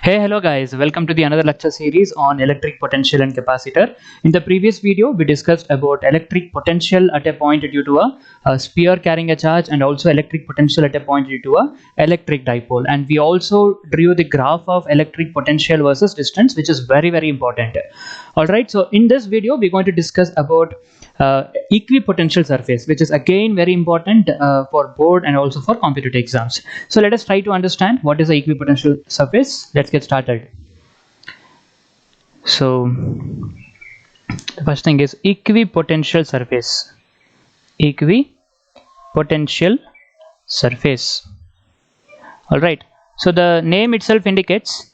Hey, hello guys, welcome to the another lecture series on electric potential and capacitor. In the previous video, we discussed about electric potential at a point due to a sphere carrying a charge and also electric potential at a point due to a electric dipole. And we also drew the graph of electric potential versus distance, which is very important. Alright, so in this video, we're going to discuss about equipotential surface, which is again very important for board and also for competitive exams. So let us try to understand what is the equipotential surface. Let's get started. So the first thing is equipotential surface. Equipotential surface. All right, so the name itself indicates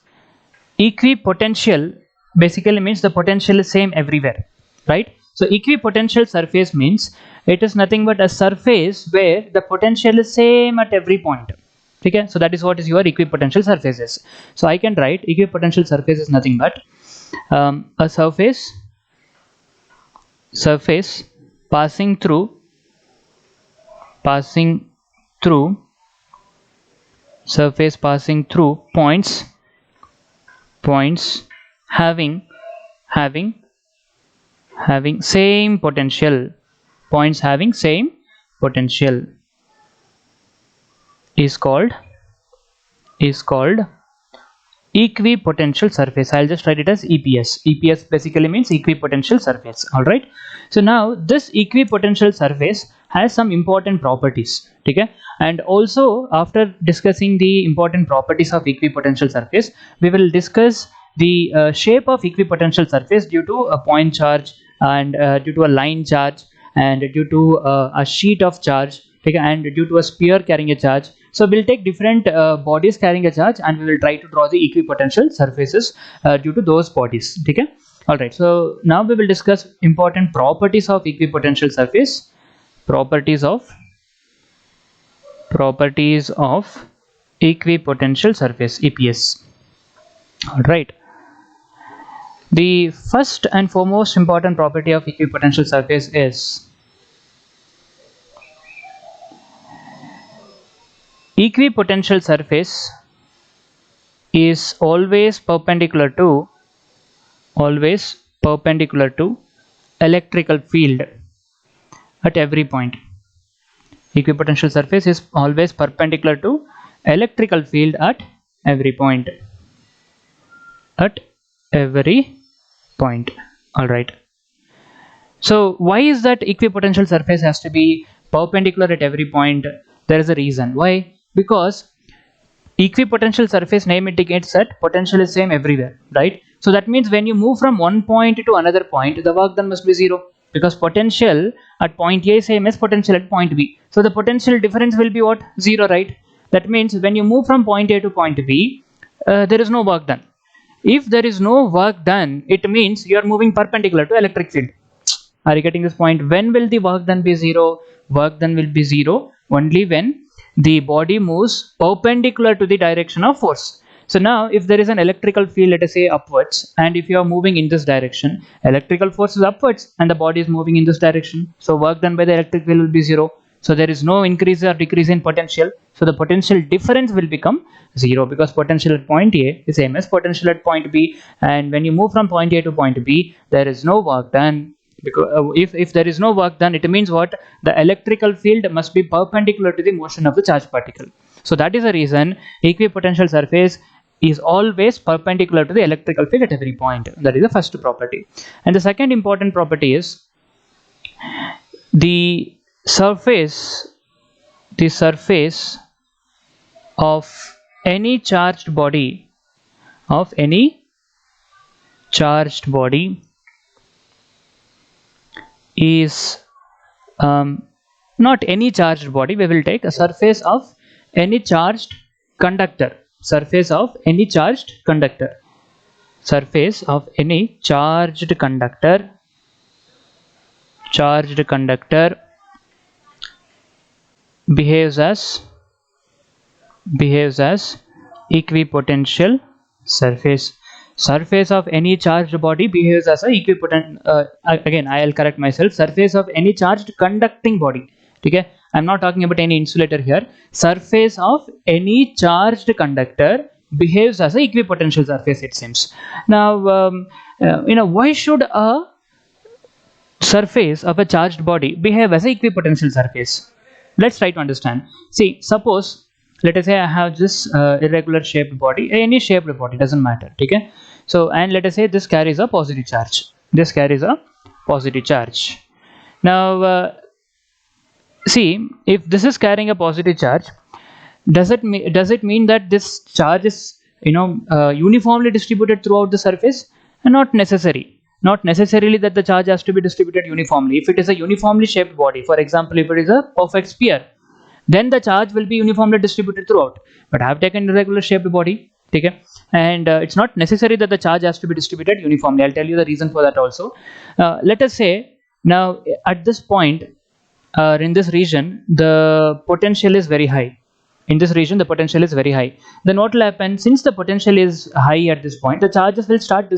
equipotential basically means the potential is same everywhere, right? So equipotential surface means it is nothing but a surface where the potential is same at every point. Okay, so that is what is your equipotential surface is. So I can write equipotential surface is nothing but a surface passing through points having same potential. Points having same potential is called equipotential surface. I'll just write it as EPS. EPS basically means equipotential surface. All right, so now this equipotential surface has some important properties. Okay, and also after discussing the important properties of equipotential surface, we will discuss the shape of equipotential surface due to a point charge and due to a line charge and due to a sheet of charge, okay, and due to a sphere carrying a charge. So we'll take different bodies carrying a charge and we will try to draw the equipotential surfaces due to those bodies. Okay, all right, so now we will discuss important properties of equipotential surface. Properties of equipotential surface, EPS. All right, the first and foremost important property of equipotential surface is equipotential surface is always perpendicular to electrical field at every point. Equipotential surface is always perpendicular to electrical field at every point. All right, so why is that equipotential surface has to be perpendicular at every point? There is a reason why. Because equipotential surface name indicates that potential is same everywhere, right? So that means when you move from one point to another point, the work done must be zero, because potential at point A is same as potential at point B. So the potential difference will be what? Zero, right? That means when you move from point A to point B, there is no work done. If there is no work done, it means you are moving perpendicular to electric field. Are you getting this point? When will the work done be zero? Work done will be zero only when the body moves perpendicular to the direction of force. So now if there is an electrical field, let us say upwards, and if you are moving in this direction, electrical force is upwards and the body is moving in this direction, so work done by the electric field will be zero. So there is no increase or decrease in potential, so the potential difference will become zero, because potential at point A is same as potential at point B, and when you move from point A to point B, there is no work done. Because if there is no work done, it means what? The electrical field must be perpendicular to the motion of the charged particle. So that is the reason equipotential surface is always perpendicular to the electrical field at every point. That is the first property. And the second important property is the surface of any charged body is not any charged body. We will take a surface of any charged conductor. Surface of any charged conductor behaves as equipotential surface. Surface of any charged body behaves as a again I'll correct myself, surface of any charged conducting body. Okay, I'm not talking about any insulator here. Surface of any charged conductor behaves as a equipotential surface, it seems. Now why should a surface of a charged body behave as a equipotential surface? Let's try to understand. See, suppose let us say I have this irregular shaped body, any shaped body, doesn't matter, okay? So, and let us say this carries a positive charge. This carries a positive charge. Now see, if this is carrying a positive charge, does it mean that this charge is uniformly distributed throughout the surface? Not necessary. Not necessarily that the charge has to be distributed uniformly. If it is a uniformly shaped body, for example, if it is a perfect sphere, then the charge will be uniformly distributed throughout. But I have taken irregular shaped body, okay, and it's not necessary that the charge has to be distributed uniformly. I'll tell you the reason for that also. Let us say now at this point, in this region, the potential is very high. In this region, the potential is very high. Then what will happen? Since the potential is high at this point, the charges will start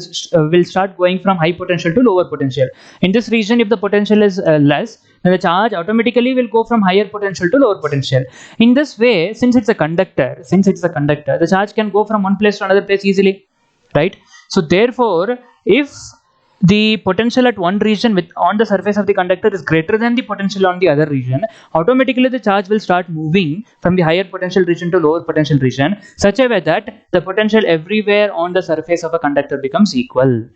going from high potential to lower potential. In this region, if the potential is less, then the charge automatically will go from higher potential to lower potential. In this way, since it's a conductor, the charge can go from one place to another place easily, right? So therefore, if the potential at one region on the surface of the conductor is greater than the potential on the other region, automatically the charge will start moving from the higher potential region to lower potential region, such a way that the potential everywhere on the surface of a conductor becomes equal.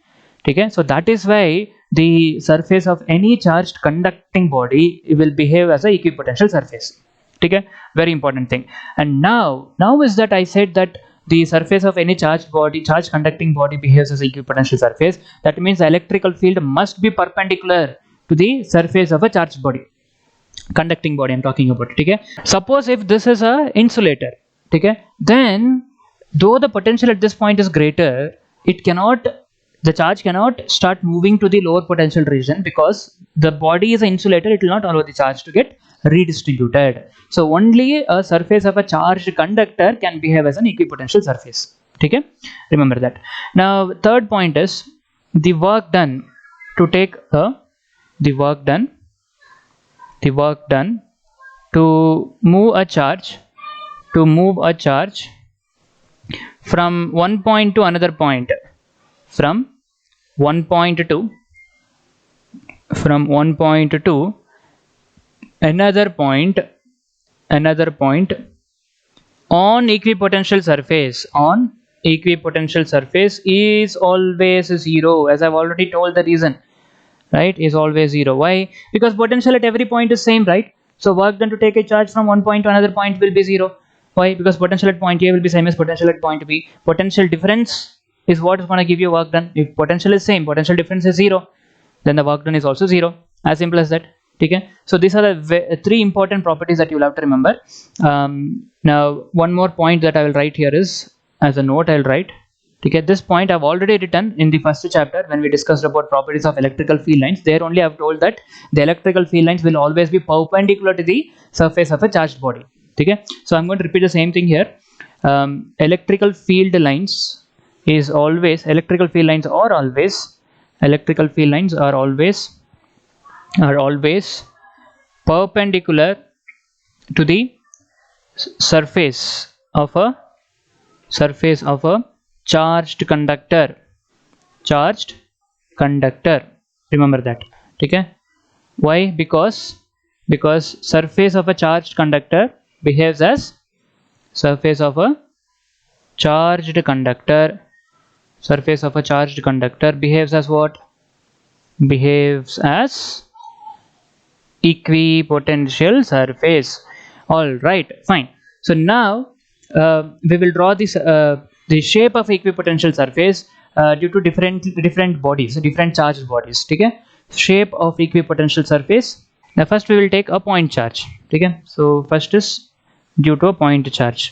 Okay, so that is why the surface of any charged conducting body will behave as a equipotential surface. Okay, very important thing. And now is that I said that the surface of any charged conducting body behaves as an equipotential surface. That means the electrical field must be perpendicular to the surface of a charged body, conducting body I'm talking about. Okay, suppose if this is a insulator, okay, then though the potential at this point is greater, the charge cannot start moving to the lower potential region, because the body is an insulator. It will not allow the charge to get redistributed. So only a surface of a charged conductor can behave as an equipotential surface. Okay, remember that. Now third point is the work done to move a charge from one point to another point, from one point to another point on equipotential surface is always zero, as I've already told the reason, right? Is always zero. Why? Because potential at every point is same, right? So work done to take a charge from one point to another point will be zero. Why? Because potential at point A will be same as potential at point B. Potential difference is what is going to give you work done. If potential is same, potential difference is zero, then the work done is also zero. As simple as that. Okay, so these are the three important properties that you will have to remember. Now one more point that I will write here is, as a note I'll write, okay, this point I've already written in the first chapter when we discussed about properties of electrical field lines. There only I've told that the electrical field lines will always be perpendicular to the surface of a charged body. Okay, so I'm going to repeat the same thing here. Electrical field lines are always perpendicular to the surface of a charged conductor. Remember that. Okay, why? Because surface of a charged conductor behaves as surface of a charged conductor behaves as what? Behaves as equipotential surface. All right, fine. So now we will draw this the shape of equipotential surface due to different bodies, different charged bodies. Okay, shape of equipotential surface. Now first we will take a point charge. Okay, so first is due to a point charge.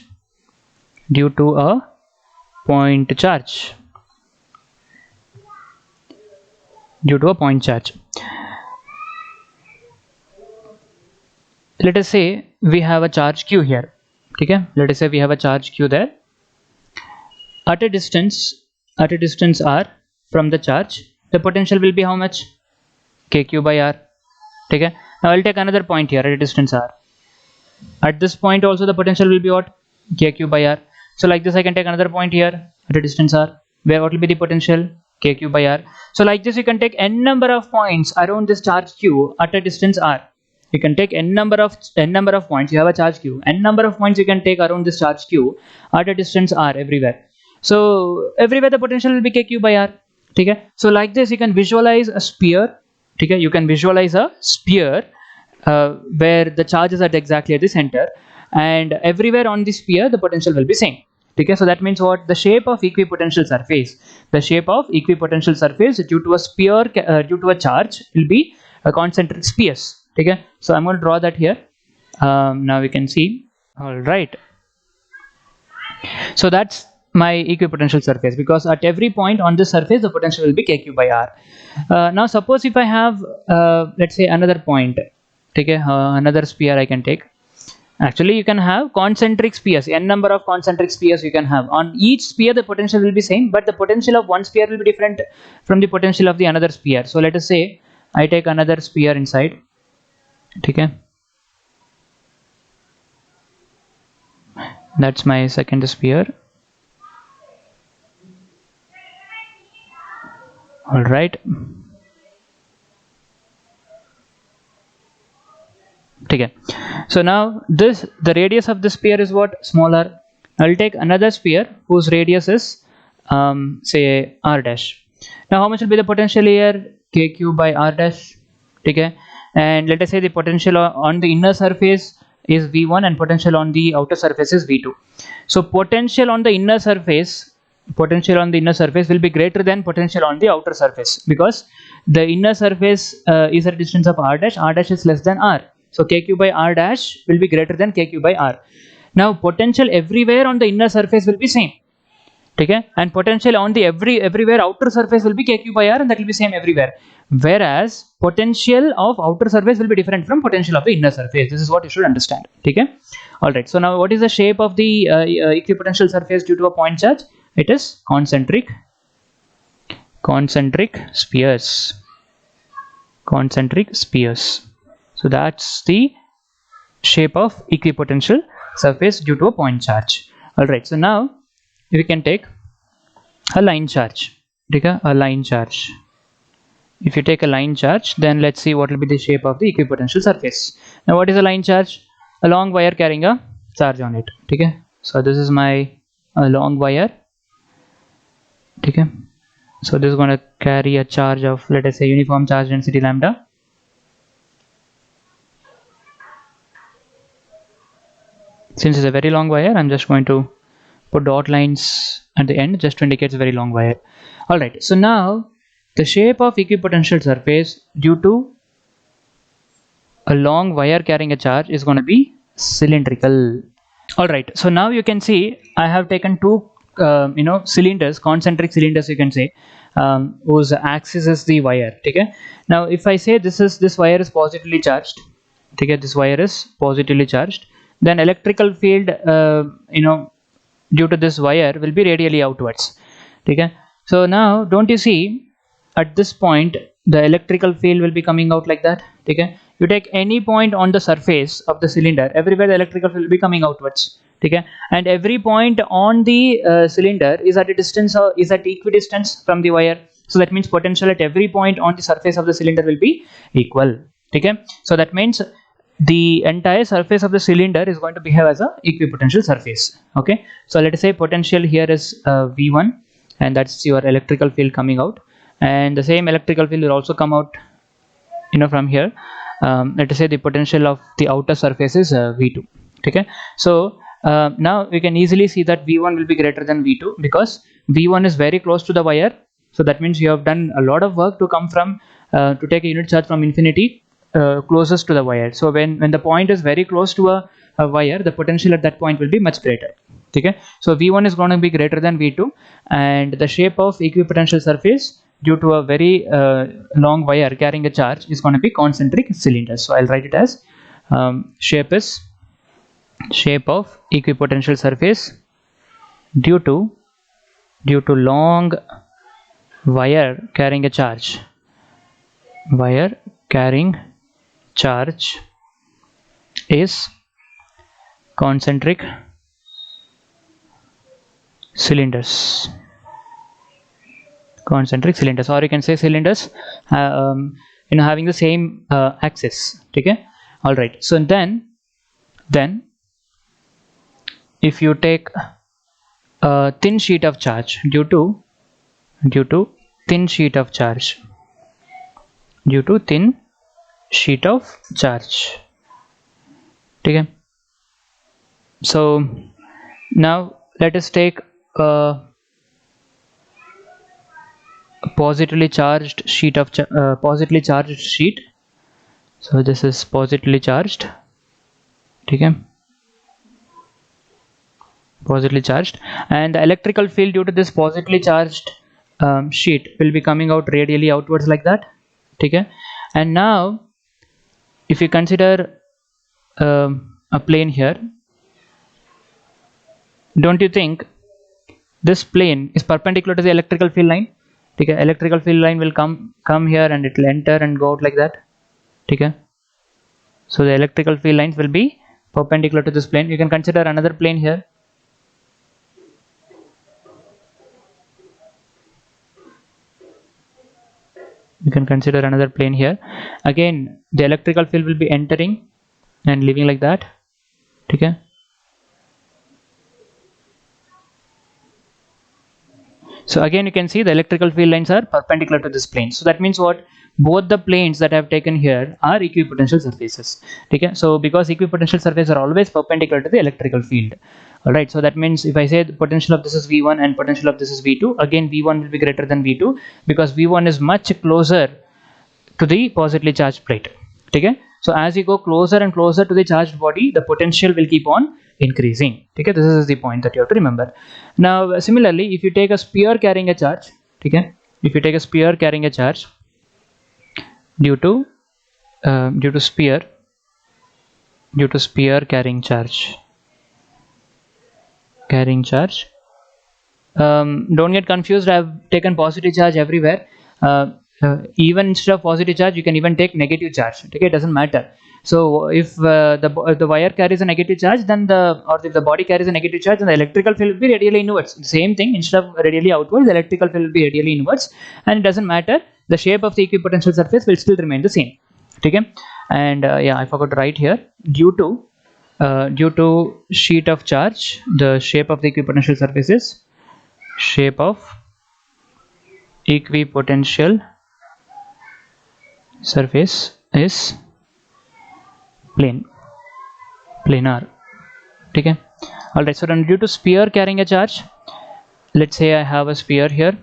Let us say we have a charge q here. Okay, let us say we have a charge q there. At a distance r from the charge, the potential will be how much? Kq by r. Okay, now I'll take another point here at a distance r. At this point also the potential will be what? Kq by r. So like this I can take another point here at a distance r, where what will be the potential? K q by r. So like this you can take n number of points around this charge q at a distance r. You can take n number of points. You have a charge q, n number of points you can take around this charge q at a distance r everywhere. So everywhere the potential will be k q by r. Okay? So like this you can visualize a sphere. Okay? You can visualize a sphere where the charge is at exactly at the center, and everywhere on the sphere the potential will be same. Okay, so that means what? The shape of equipotential surface, due to a sphere, due to a charge, will be a concentric spheres. Okay, so I'm going to draw that here. Now we can see. All right, so that's my equipotential surface, because at every point on the surface the potential will be kq by r. Now suppose if I have let's say another point, okay, another sphere I can take. Actually, you can have concentric spheres, n number of concentric spheres you can have. On each sphere, the potential will be same, but the potential of one sphere will be different from the potential of the another sphere. So let us say I take another sphere inside. Okay, that's my second sphere. All right. Okay, so now the radius of the sphere is what? Smaller. I'll take another sphere whose radius is say r dash. Now how much will be the potential here? Kq by r dash. Okay, and let us say the potential on the inner surface is v1 and potential on the outer surface is v2. So potential on the inner surface will be greater than potential on the outer surface, because the inner surface is at a distance of r dash is less than r. So kq by r dash will be greater than kq by r. Now potential everywhere on the inner surface will be same. Okay, and potential on the everywhere outer surface will be kq by r, and that will be same everywhere. Whereas potential of outer surface will be different from potential of the inner surface. This is what you should understand. Okay, all right. So now what is the shape of the equipotential surface due to a point charge? It is concentric spheres. So that's the shape of equipotential surface due to a point charge. All right, so now we can take a line charge. Take a line charge. If you take a line charge, then let's see what will be the shape of the equipotential surface. Now what is a line charge? A long wire carrying a charge on it. Okay, so this is my long wire. Okay, so this is going to carry a charge of, let us say, uniform charge density lambda. Since it's a very long wire, I'm just going to put dot lines at the end just to indicate it's a very long wire. All right, so now the shape of equipotential surface due to a long wire carrying a charge is going to be cylindrical. All right, so now you can see I have taken two cylinders, concentric cylinders, you can say, whose axis is the wire. Okay, now if I say this wire is positively charged, okay, this wire is positively charged, then electrical field due to this wire will be radially outwards. Okay, so now don't you see at this point the electrical field will be coming out like that. Okay, you take any point on the surface of the cylinder, everywhere the electrical field will be coming outwards. Okay, and every point on the cylinder is at a distance, or is at equidistance from the wire. So that means potential at every point on the surface of the cylinder will be equal. Okay, so that means the entire surface of the cylinder is going to behave as a equipotential surface. Okay, so let us say potential here is v1, and that's your electrical field coming out, and the same electrical field will also come out from here. Let us say the potential of the outer surface is v2. Okay, so now we can easily see that v1 will be greater than v2, because v1 is very close to the wire. So that means you have done a lot of work to come from to take a unit charge from infinity closest to the wire. So when the point is very close to a wire, the potential at that point will be much greater. Okay, so v1 is going to be greater than v2, and the shape of equipotential surface due to a very long wire carrying a charge is going to be concentric cylinder. So I'll write it as shape of equipotential surface due to long wire carrying a charge. Wire carrying charge is concentric cylinders, concentric cylinders, or you can say cylinders having the same axis. Okay, all right. So then if you take a thin sheet of charge due to thin sheet of charge, due to thin sheet of charge. Okay, so now let us take a positively charged sheet of positively charged sheet. So this is positively charged. Okay, positively charged, and the electrical field due to this positively charged sheet will be coming out radially outwards like that. Okay, and now if you consider a plane here, don't you think this plane is perpendicular to the electrical field line? Okay, electrical field line will come here and it will enter and go out like that. Okay, so the electrical field lines will be perpendicular to this plane. You can consider another plane here. You can consider another plane here. Again, the electrical field will be entering and leaving like that. Okay, so again you can see the electrical field lines are perpendicular to this plane. So that means what? Both the planes that I have taken here are equipotential surfaces. Okay, so because equipotential surfaces are always perpendicular to the electrical field. Alright, so that means if I say the potential of this is V1 and potential of this is V2, again V1 will be greater than V2 because V1 is much closer to the positively charged plate. Okay, so as you go closer and closer to the charged body, the potential will keep on increasing. Okay, this is the point that you have to remember. Now similarly, if you take a sphere carrying a charge, okay, if you take a sphere carrying a charge due to sphere carrying charge, don't get confused. I have taken positive charge everywhere. Even instead of positive charge, you can even take negative charge. Okay, it doesn't matter. So if the wire carries a negative charge, then if the body carries a negative charge, then the electrical field will be radially inwards. Same thing, instead of radially outwards, the electrical field will be radially inwards, and it doesn't matter. The shape of the equipotential surface will still remain the same. Okay, and yeah, I forgot to write here. Due to sheet of charge, the shape of the equipotential surface is shape of equipotential surface is planar. Okay, all right. So then due to sphere carrying a charge, let's say I have a sphere here.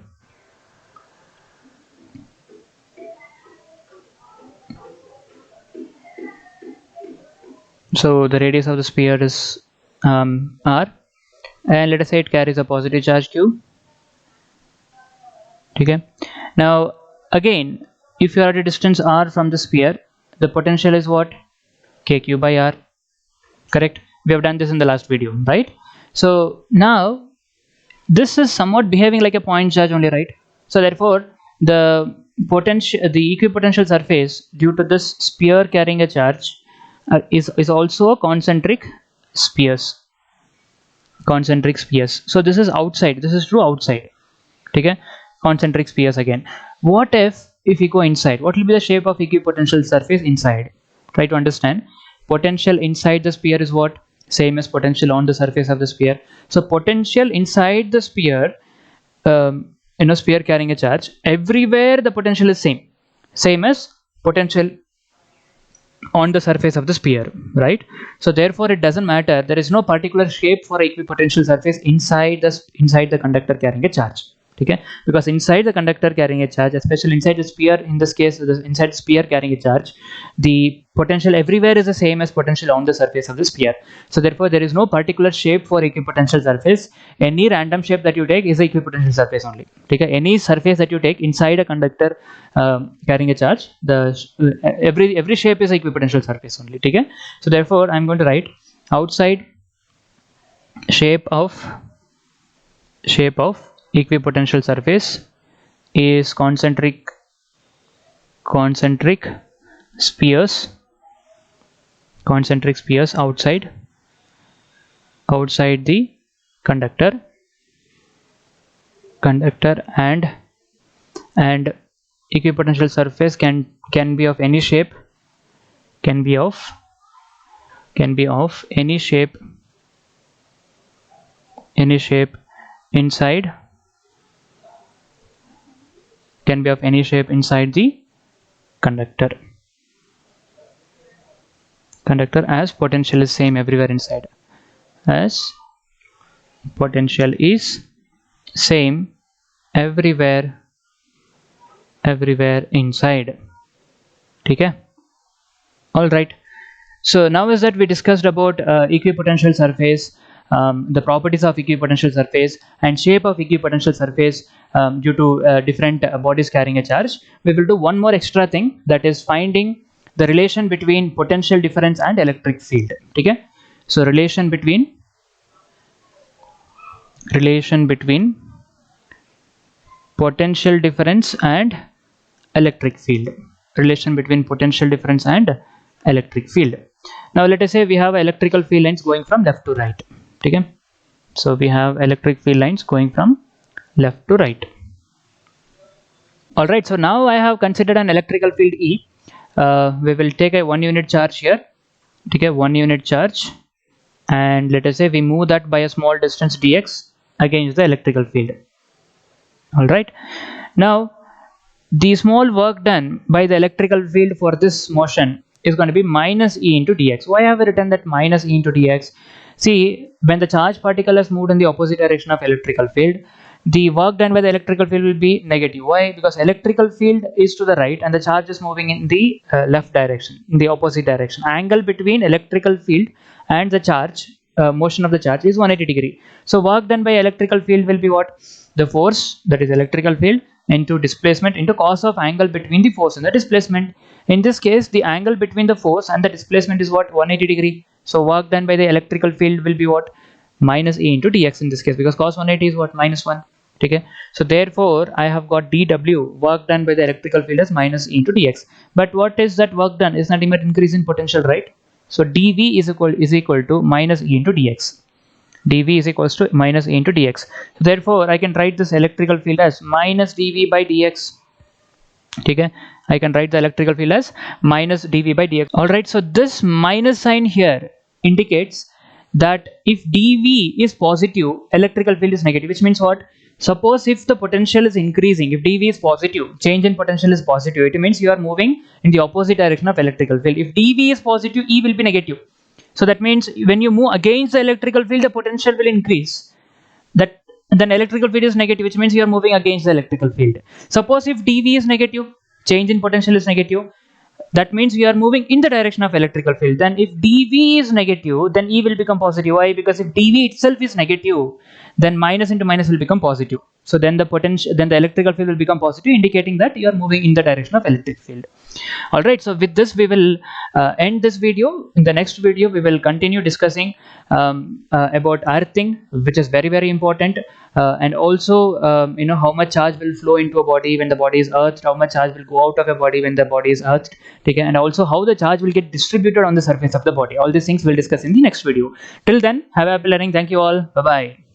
So the radius of the sphere is r, and let us say it carries a positive charge q. Okay, now again, if you are at a distance r from the sphere, the potential is what? Kq by r. Correct, we have done this in the last video, right? So now this is somewhat behaving like a point charge only, right? So therefore the equipotential surface due to this sphere carrying a charge is also a concentric spheres. So this is outside, this is true outside. Okay, concentric spheres again. What if we go inside? What will be the shape of equipotential surface inside? Try to understand. Potential inside the sphere is what? Same as potential on the surface of the sphere. So potential inside the sphere, sphere carrying a charge, everywhere the potential is same as potential on the surface of the sphere, right? So therefore it doesn't matter, there is no particular shape for equipotential surface inside the conductor carrying a charge. Okay, because inside the conductor carrying a charge, especially inside the sphere, in this case inside the sphere carrying a charge, the potential everywhere is the same as potential on the surface of the sphere. So therefore there is no particular shape for equipotential surface. Any random shape that you take is a equipotential surface only. Okay, any surface that you take inside a conductor carrying a charge, every shape is a equipotential surface only. Okay, so therefore I'm going to write outside shape of equipotential surface is concentric spheres outside the conductor conductor and equipotential surface can be of any shape, can be of any shape inside, can be of any shape inside the conductor as potential is same everywhere inside, as potential is same everywhere inside. Okay, all right. So now is that we discussed about equipotential surface, the properties of equipotential surface and shape of equipotential surface due to different bodies carrying a charge. We will do one more extra thing, that is finding the relation between potential difference and electric field. Okay, so relation between potential difference and electric field, relation between potential difference and electric field. Now let us say we have electrical field lines going from left to right. Okay, so we have electric field lines going from left to right. All right, so now I have considered an electrical field E. We will take a 1 unit charge here. Okay, 1 unit charge, and let us say we move that by a small distance dx against the electrical field. All right, now the small work done by the electrical field for this motion is going to be minus E into dx. Why have I written that minus E into dx? See, when the charge particle has moved in the opposite direction of electrical field, the work done by the electrical field will be negative. Why? Because electrical field is to the right and the charge is moving in the left direction, in the opposite direction. Angle between electrical field and the charge, motion of the charge, is 180 degree. So work done by electrical field will be what? The force, that is electrical field, into displacement into cos of angle between the force and the displacement. In this case, the angle between the force and the displacement is what? 180 degree. So work done by the electrical field will be what? Minus E into dx in this case, because cos 180 is what? Minus 1. Okay, so therefore I have got dw, work done by the electrical field, as minus E into dx. But what is that work done? Is nothing but increase in potential, right? So dv is equal to minus E into dx. dv is equals to minus E into dx. So therefore I can write this electrical field as minus dv by dx. Okay, I can write the electrical field as minus dv by dx. All right, so this minus sign here indicates that if dv is positive, electrical field is negative, which means what? Suppose if the potential is increasing, if dv is positive, change in potential is positive, it means you are moving in the opposite direction of electrical field. If dv is positive, E will be negative. So that means when you move against the electrical field, the potential will increase. That then electrical field is negative, which means you are moving against the electrical field. Suppose if dv is negative, change in potential is negative, that means we are moving in the direction of electrical field. Then if dv is negative, then E will become positive. Why? Because if dv itself is negative, then minus into minus will become positive. So then the electrical field will become positive, indicating that you are moving in the direction of electric field. All right, so with this we will end this video. In the next video we will continue discussing about earthing, which is very important, and also how much charge will flow into a body when the body is earthed, how much charge will go out of a body when the body is earthed, okay, and also how the charge will get distributed on the surface of the body. All these things we'll discuss in the next video. Till then, have a happy learning. Thank you all. Bye bye.